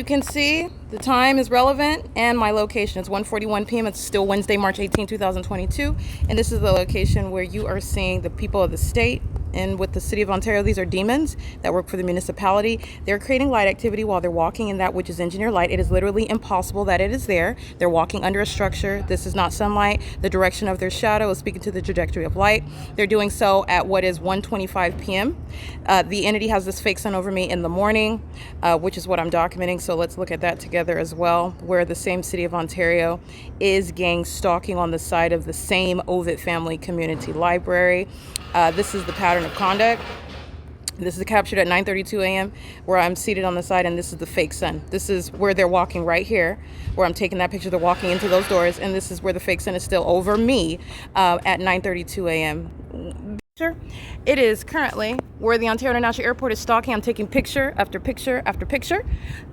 You can see the time is relevant and my location. It's 1:41 p.m. It's still Wednesday, March 18, 2022. And this is the location where you are seeing the people of the state and with the city of Ontario. These are demons that work for the municipality. They're creating light activity while they're walking in that which is engineered light. It is literally impossible that it is there. They're walking under a structure. This is not sunlight. The direction of their shadow is speaking to the trajectory of light. They're doing so at what is 1:25 p.m. The entity has this fake sun over me in the morning, which is what I'm documenting. So let's look at that together as well, where the same city of Ontario is gang stalking on the side of the same OVITT family community library. This is the pattern of conduct. This is captured at 9:32 a.m. where I'm seated on the side, and this is the fake sun. This is where they're walking right here, where I'm taking that picture. They're walking into those doors, and this is where the fake sun is still over me at 9:32 a.m. It is currently where the Ontario International Airport is stalking. I'm taking picture after picture after picture,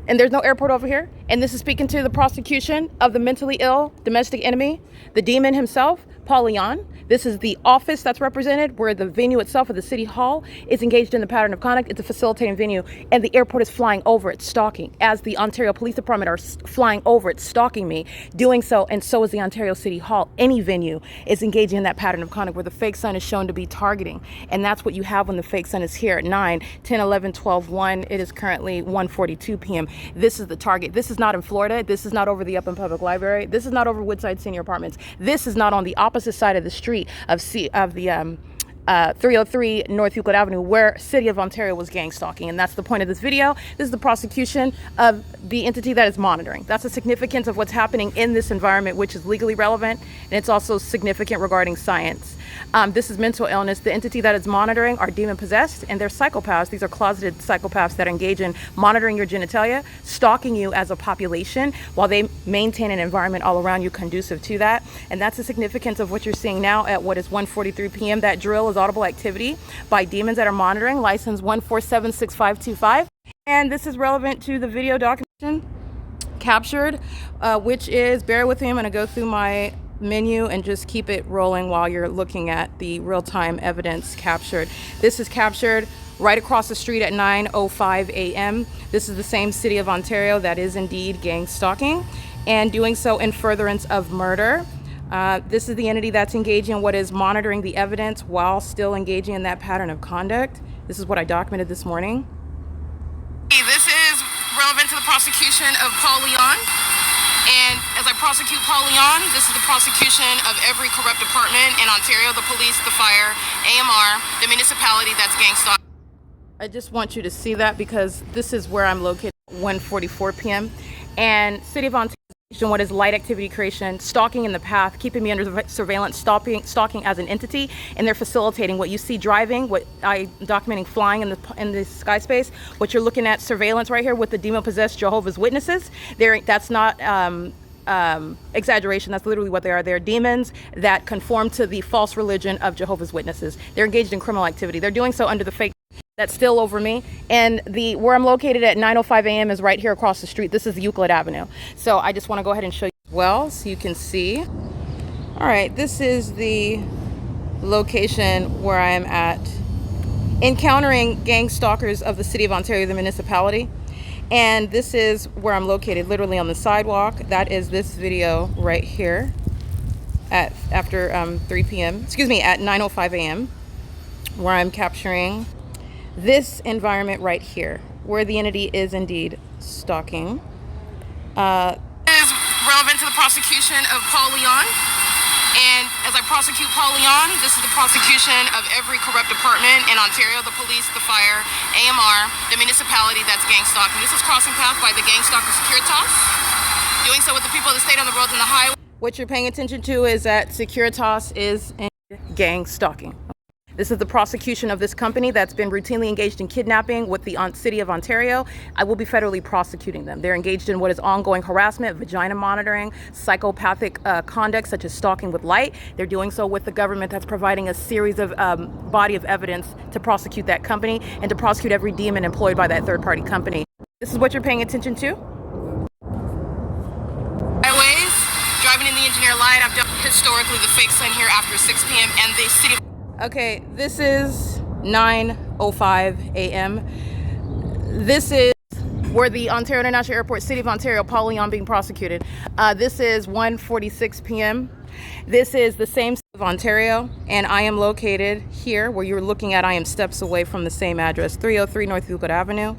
and there's no airport over here. And this is speaking to the prosecution of the mentally ill domestic enemy, the demon himself, Paul Leon. This is the office that's represented, where the venue itself of the city hall is engaged in the pattern of conduct. It's a facilitating venue, and the airport is flying over it, stalking. As the Ontario Police Department are flying over it, stalking me, doing so, and so is the Ontario City Hall. Any venue is engaging in that pattern of conduct where the fake sun is shown to be targeting. And that's what you have when the fake sun is here at 9, 10, 11, 12, 1. It is currently 1:42 p.m. This is the target. This is not in Florida. This is not over the Upland Public Library. This is not over Woodside Senior Apartments. This is not on the opposite side of the street of the 303 North Euclid Avenue, where City of Ontario was gang stalking. And that's the point of this video. This is the prosecution of the entity that is monitoring. That's the significance of what's happening in this environment, which is legally relevant, and it's also significant regarding science. This is mental illness. The entity that is monitoring are demon possessed, and they're psychopaths. These are closeted psychopaths that engage in monitoring your genitalia, stalking you as a population, while they maintain an environment all around you conducive to that. And that's the significance of what you're seeing now at what is 1:43 p.m. That drill is audible activity by demons that are monitoring, license 1476525. And this is relevant to the video documentation captured, which is, bear with me, I'm going to go through my menu and just keep it rolling while you're looking at the real-time evidence captured. This is captured right across the street at 9:05 a.m. This is the same city of Ontario that is indeed gang stalking and doing so in furtherance of murder. This is the entity that's engaging in what is monitoring the evidence while still engaging in that pattern of conduct. This is what I documented this morning. This is relevant to the prosecution of Paul Leon. And as I prosecute Paul Leon, this is the prosecution of every corrupt department in Ontario: the police, the fire, AMR, the municipality that's gang stalking. I just want you to see that because this is where I'm located at 1:44 p.m. And City of Ontario, what is light activity creation, stalking in the path, keeping me under surveillance, stalking as an entity, and they're facilitating what you see driving, what I documenting flying in the sky space, what you're looking at surveillance right here with the demon-possessed Jehovah's Witnesses. That's not exaggeration. That's literally what they are. They're demons that conform to the false religion of Jehovah's Witnesses. They're engaged in criminal activity. They're doing so under the fake that's still over me, and where I'm located at 9:05 a.m. is right here across the street. This is Euclid Avenue. So I just want to go ahead and show you as well so you can see. All right, this is the location where I'm at encountering gang stalkers of the City of Ontario, the municipality. And this is where I'm located, literally on the sidewalk. That is this video right here at after 3 p.m. Excuse me, at 9:05 a.m. where I'm capturing this environment right here, where the entity is indeed stalking. Is relevant to the prosecution of Paul Leon. And as I prosecute Paul Leon, this is the prosecution of every corrupt department in Ontario: the police, the fire, AMR, the municipality that's gang stalking. This is crossing path by the gang stalker Securitas, doing so with the people of the state on the roads and the highway. What you're paying attention to is that Securitas is in gang stalking. This is the prosecution of this company that's been routinely engaged in kidnapping with the City of Ontario. I will be federally prosecuting them. They're engaged in what is ongoing harassment, vagina monitoring, psychopathic conduct such as stalking with light. They're doing so with the government that's providing a series of body of evidence to prosecute that company and to prosecute every demon employed by that third-party company. This is what you're paying attention to. Highways, driving in the engineer light. I've done historically the fake sun here after 6 p.m. and the city. Okay, this is 9:05 a.m. This is where the Ontario International Airport, City of Ontario, Paul Leon being prosecuted. This is 1:46 p.m. This is the same City of Ontario, and I am located here where you're looking at. I am steps away from the same address, 303 North Euclid Avenue.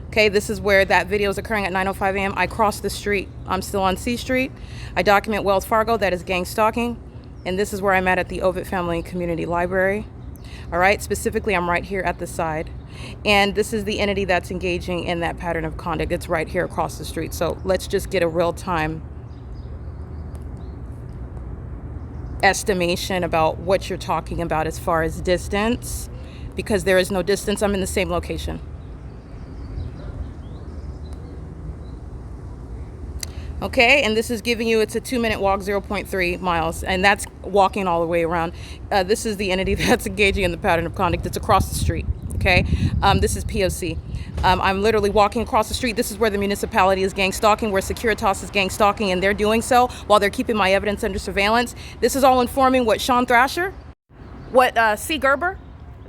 Okay, this is where that video is occurring at 9:05 a.m. I crossed the street. I'm still on C Street. I document Wells Fargo. That is gang stalking. And this is where I'm at the OVITT Family Community Library. All right, specifically, I'm right here at the side. And this is the entity that's engaging in that pattern of conduct. It's right here across the street. So let's just get a real-time estimation about what you're talking about as far as distance, because there is no distance. I'm in the same location. Okay, and this is giving you, it's a 2-minute walk, 0.3 miles, and that's walking all the way around. This is the entity that's engaging in the pattern of conduct. It's across the street. Okay, this is P.O.C. I'm literally walking across the street. This is where the municipality is gang stalking, where Securitas is gang stalking, and they're doing so while they're keeping my evidence under surveillance. This is all informing what Sean Thrasher, what C. Gerber,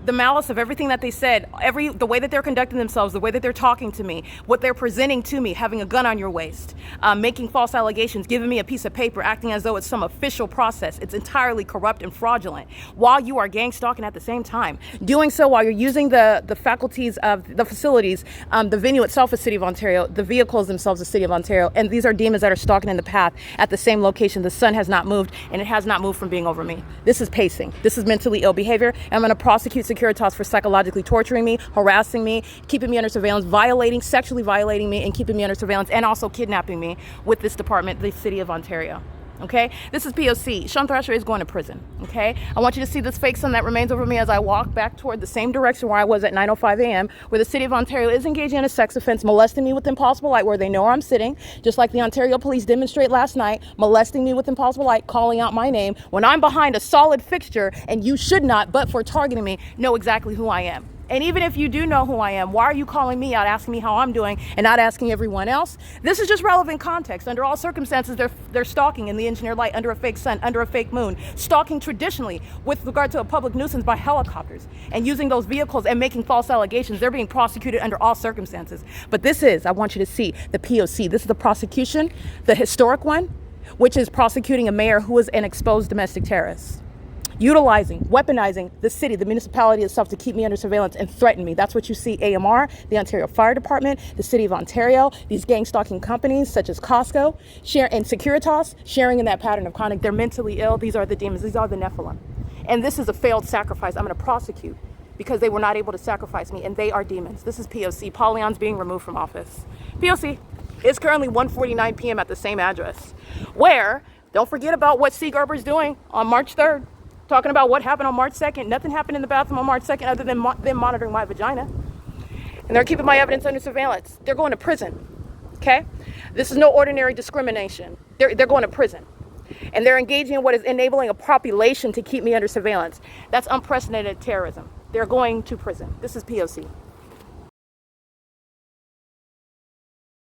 the malice of everything that they said, the way that they're conducting themselves, the way that they're talking to me, what they're presenting to me, having a gun on your waist, making false allegations, giving me a piece of paper, acting as though it's some official process. It's entirely corrupt and fraudulent, while you are gang stalking at the same time. Doing so while you're using the faculties of the facilities, the venue itself is City of Ontario, the vehicles themselves is City of Ontario, and these are demons that are stalking in the path at the same location. The sun has not moved, and it has not moved from being over me. This is pacing. This is mentally ill behavior. I'm going to prosecute Securitas for psychologically torturing me, harassing me, keeping me under surveillance, sexually violating me, and keeping me under surveillance, and also kidnapping me with this department, the City of Ontario. Okay, this is P.O.C. Sean Thrasher is going to prison. Okay, I want you to see this fake sun that remains over me as I walk back toward the same direction where I was at 9:05 a.m., where the City of Ontario is engaging in a sex offense, molesting me with impossible light where they know where I'm sitting, just like the Ontario police demonstrate last night, molesting me with impossible light, calling out my name when I'm behind a solid fixture, and you should not, but for targeting me, know exactly who I am. And even if you do know who I am, why are you calling me out, asking me how I'm doing, and not asking everyone else? This is just relevant context. Under all circumstances, they're stalking in the engineered light, under a fake sun, under a fake moon, stalking traditionally with regard to a public nuisance by helicopters, and using those vehicles and making false allegations. They're being prosecuted under all circumstances. But this is, I want you to see, the P.O.C. This is the prosecution, the historic one, which is prosecuting a mayor who is an exposed domestic terrorist, utilizing, weaponizing the city, the municipality itself to keep me under surveillance and threaten me. That's what you see AMR, the Ontario Fire Department, the City of Ontario, these gang stalking companies such as Costco, and Securitas, sharing in that pattern of conduct. They're mentally ill. These are the demons. These are the Nephilim. And this is a failed sacrifice. I'm going to prosecute because they were not able to sacrifice me, and they are demons. This is P.O.C. Paul Leon's being removed from office. P.O.C. It's currently 1:49 p.m. at the same address, where, don't forget about what C. Gerber's doing on March 3rd. Talking about what happened on March 2nd. Nothing happened in the bathroom on March 2nd other than them monitoring my vagina. And they're keeping my evidence under surveillance. They're going to prison, okay? This is no ordinary discrimination. They're going to prison. And they're engaging in what is enabling a population to keep me under surveillance. That's unprecedented terrorism. They're going to prison. This is P.O.C.